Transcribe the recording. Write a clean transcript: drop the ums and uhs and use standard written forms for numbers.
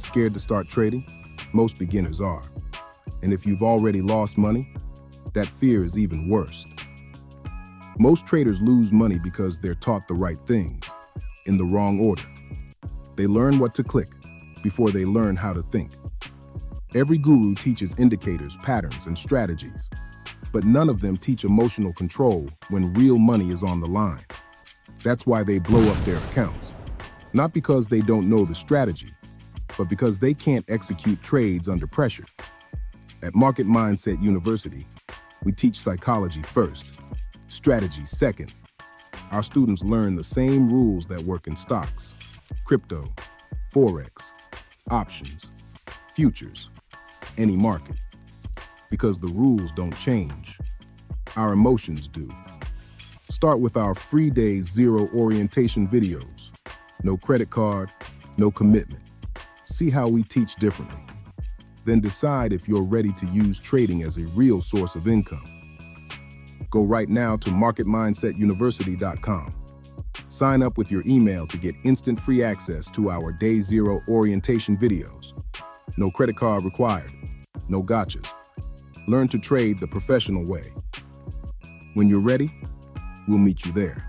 Scared to start trading? Most beginners are. And if you've already lost money, that fear is even worse. Most traders lose money because they're taught the right things, in the wrong order. They learn what to click before they learn how to think. Every guru teaches indicators, patterns, and strategies, but none of them teach emotional control when real money is on the line. That's why they blow up their accounts. Not because they don't know the strategy, but because they can't execute trades under pressure. At Market Mindset University, we teach psychology first, strategy second. Our students learn the same rules that work in stocks, crypto, forex, options, futures, any market. Because the rules don't change. Our emotions do. Start with our free day zero orientation videos. No credit card, no commitment. See how we teach differently. Then decide if you're ready to use trading as a real source of income. Go right now to marketmindsetuniversity.com. Sign up with your email to get instant free access to our Day Zero orientation videos. No credit card required, no gotchas. Learn to trade the professional way. When you're ready, we'll meet you there.